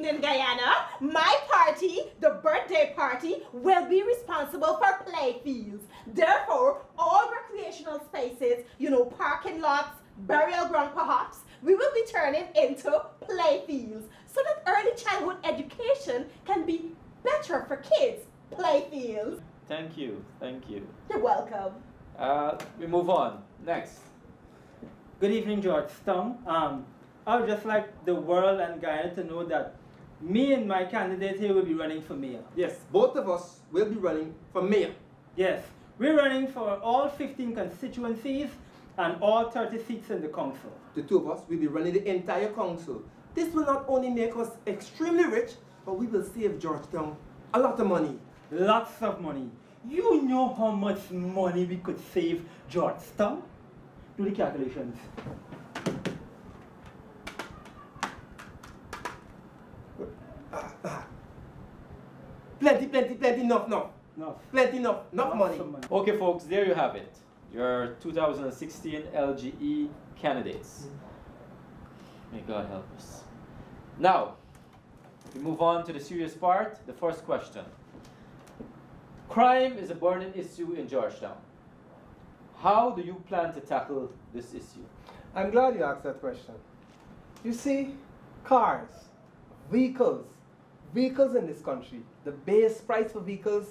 themed in Guyana, my party, the birthday party, will be responsible for play fields. Therefore, all recreational spaces, parking lots, burial ground perhaps, we will be turning into play fields so that early childhood education can be better for kids. Play fields. Thank you. You're welcome. We move on. Next. Good evening, Georgetown. I would just like the world and Guyana to know that me and my candidate here will be running for mayor. Yes, both of us will be running for mayor. Yes, we're running for all 15 constituencies and all 30 seats in the council. The two of us will be running the entire council. This will not only make us extremely rich, but we will save Georgetown a lot of money. Lots of money. You know how much money we could save Georgetown? Do the calculations. Plenty, enough. Plenty, enough money. Okay, folks, there you have it. Your 2016 LGE candidates. May God help us. Now, we move on to the serious part. The first question. Crime is a burning issue in Georgetown. How do you plan to tackle this issue? I'm glad you asked that question. You see, cars, vehicles in this country, the base price for vehicles,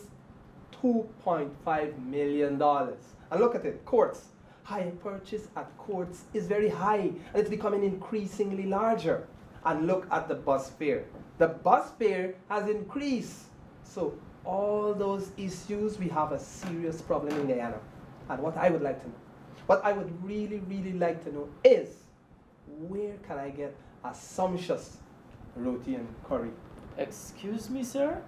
$2.5 million. And look at it, courts. Hire purchase at courts is very high, and it's becoming increasingly larger. And look at the bus fare. The bus fare has increased. So all those issues, we have a serious problem in Guyana. And what I would like to know, what I would really like to know is, where can I get a sumptuous roti and curry? Excuse me, sir?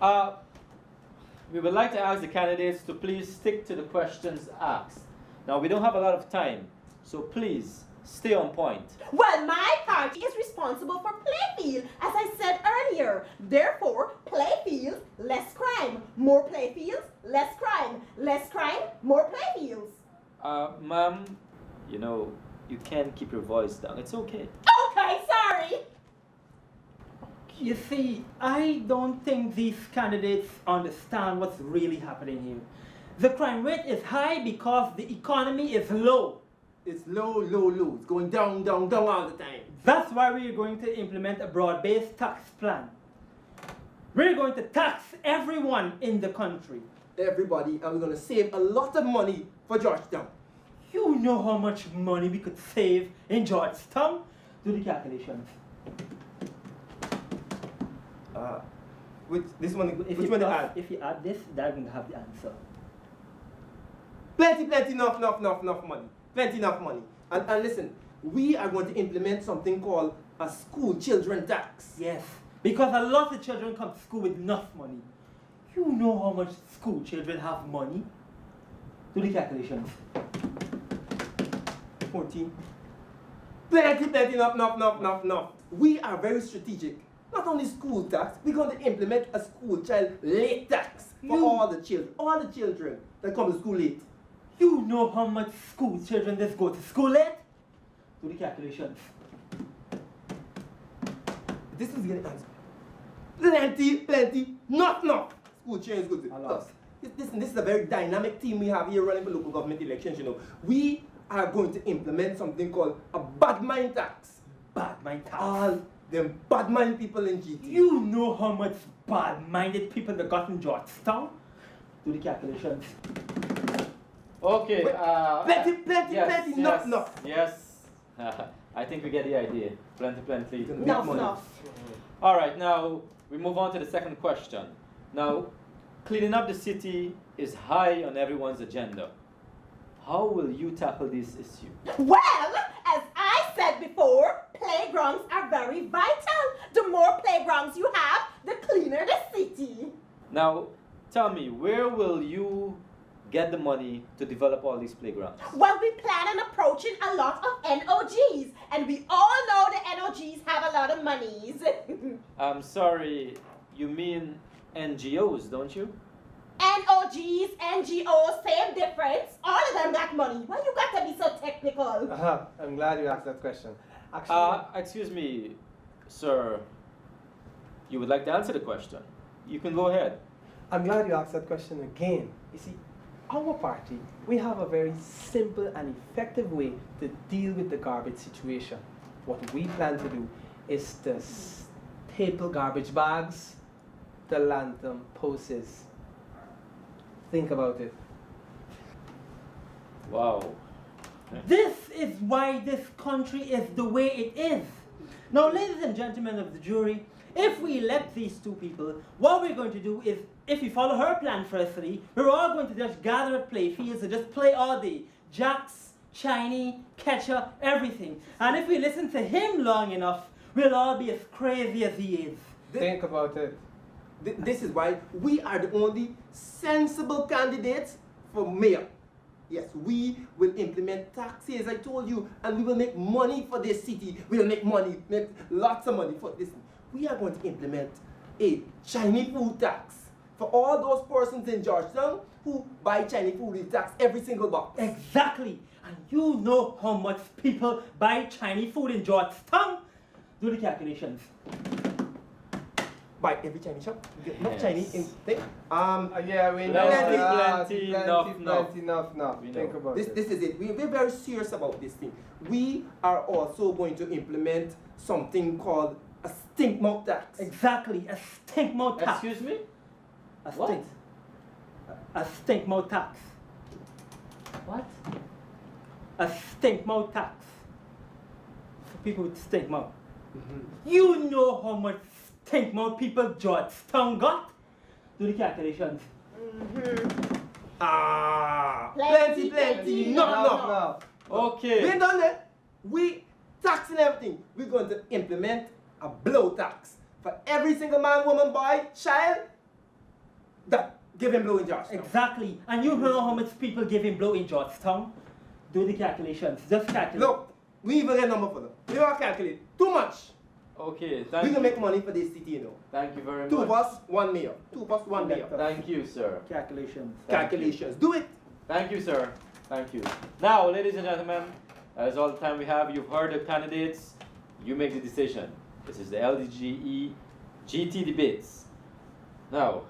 We would like to ask the candidates to please stick to the questions asked. Now, we don't have a lot of time, so please stay on point. Well, my party is responsible for playfield, as I said earlier. Therefore, playfields, less crime. More playfields, less crime. Less crime, more playfields. Ma'am, you can keep your voice down. It's okay. Okay, sorry. You see, I don't think these candidates understand what's really happening here. The crime rate is high because the economy is low. It's low. It's going down all the time. That's why we're going to implement a broad-based tax plan. We're going to tax everyone in the country. Everybody, and we're going to save a lot of money for Georgetown. You know how much money we could save in Georgetown? Do the calculations. Which one to add? If you add this, that's going to have the answer. Plenty, enough money. Plenty enough money. And listen, we are going to implement something called a school children tax. Yes, because a lot of children come to school with enough money. You know how much school children have money? Do the calculations. 14. Plenty, enough. We are very strategic. Not only school tax, we're going to implement a school child late tax for all the children that come to school late. You know how much school children just go to school late? Do the calculations. This is getting answered. Plenty, not enough. School children is good. Alas. Listen, this is a very dynamic team we have here running for local government elections, We are going to implement something called a bad mind tax. Bad mind tax. All them bad mind people in GT. You know how much bad-minded people they got in Georgetown? Do the calculations. Okay. Plenty, yes, enough. Yes. I think we get the idea. Plenty. Enough. All right, now we move on to the second question. Now, cleaning up the city is high on everyone's agenda. How will you tackle this issue? Well, as I said before, playgrounds are very vital. The more playgrounds you have, the cleaner the city. Now, tell me, where will you get the money to develop all these playgrounds? Well, we plan on approaching a lot of NOGs, and we all know the NOGs have a lot of monies. I'm sorry, you mean NGOs, don't you? NOGs, NGOs, same difference. All of them got money. Why you got to be so technical? I'm glad you asked that question. Actually, Excuse me, sir. you would like to answer the question, you can go ahead. I'm glad you asked that question again. You see, our party, we have a very simple and effective way to deal with the garbage situation. What we plan to do is to staple garbage bags to lantern posts. Think about it. Wow. This is why this country is the way it is. Now, ladies and gentlemen of the jury, if we elect these two people, what we're going to do is, if we follow her plan firstly, we're all going to just gather at play fields and just play all day. Jacks, 𝐃𝐞𝐚𝐚, everything. And if we listen to him long enough, we'll all be as crazy as he is. Think about it. This is why we are the only sensible candidates for mayor. Yes, we will implement taxes, as I told you, and we will make money for this city. We will make money, make lots of money for this. We are going to implement a Chinese food tax for all those persons in Georgetown who buy Chinese food with tax every single box. Exactly. And you know how much people buy Chinese food in Georgetown? Do the calculations. Buy every Chinese shop. You get enough Yes. Chinese in thing. Yeah, we know. Plenty, enough. Enough. We Think know. about This it. is it. We're very serious about this thing. We are also going to implement something called a stink mouth tax. Exactly. A stink mouth tax. Excuse me? A What? stink. A stink mouth tax. What? A stink mouth tax. For people with stink mouth. Mhm. You know how much stink mouth people Georgetown got? Do the calculations. Plenty. No. Okay. We ain't done that. We taxing everything. We're going to implement a blow tax for every single man, woman, boy, child. That give him blow in Georgetown. Exactly. And you know how much people give him blow in Georgetown? Do the calculations. Just calculate. Look, we even get a number for them. We don't calculate too much. Okay, We thank can you. make money for this city, you know. Thank you very Two much. of us, one mayor. Two of us, one mayor. Thank you, sir. Calculations. Thank you. Calculations. Do it. Thank you, sir. Thank you. Now, ladies and gentlemen, that is all the time we have. You've heard the candidates. You make the decision. This is the LDGE GT debates. Now,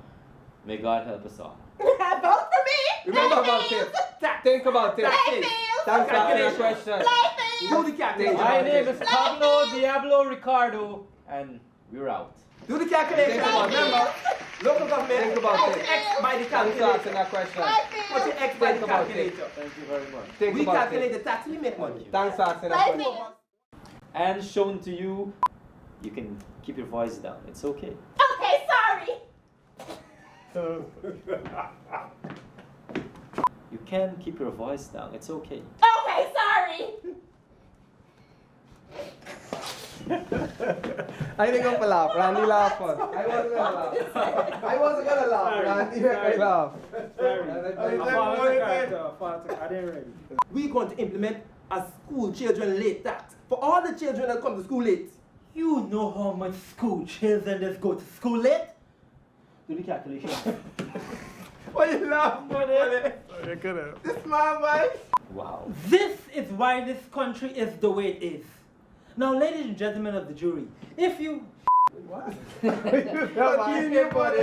may God help us all. Vote for me. Remember Play about fields. it. Think about it. Play fields. Thanks for asking that Calculation. question. Play fields. Do the calculation. My name is Pablo Diablo Ricardo, and we're out. Do the calculation. Think about it. Remember, local government. Think about put it. X by the Thanks for asking calculator. that question. Put your X by Think the about it. calculator. Thank you very much. Think We about calculate it. the tax, we make money. Thanks for asking that Play question. fields. And shown to you, you can keep your voice down. It's okay. Okay, sorry. You can keep your voice down. It's okay. Okay, sorry. I think I'm gonna laugh. Randy laughed first. I wasn't gonna laugh. I wasn't gonna laugh. Randy make me laugh. I didn't ready. We're going to implement a school children late tax for all the children that come to school late. You know how much school children just go to school late? Do the calculations. Why you laugh, buddy? This man, boy. Wow. This is why this country is the way it is. Now, ladies and gentlemen of the jury, if you... Continue, buddy.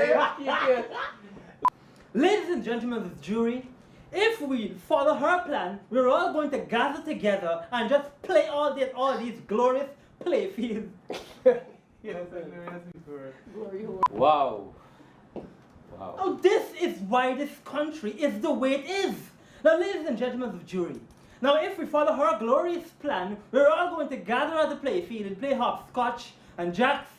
Ladies and gentlemen of the jury, if we follow her plan, we're all going to gather together and just play all these glorious play fields. Wow. Wow. Oh, this is why this country is the way it is. Now, ladies and gentlemen of the jury, now if we follow her glorious plan, we're all going to gather at the play field and play hopscotch and jacks.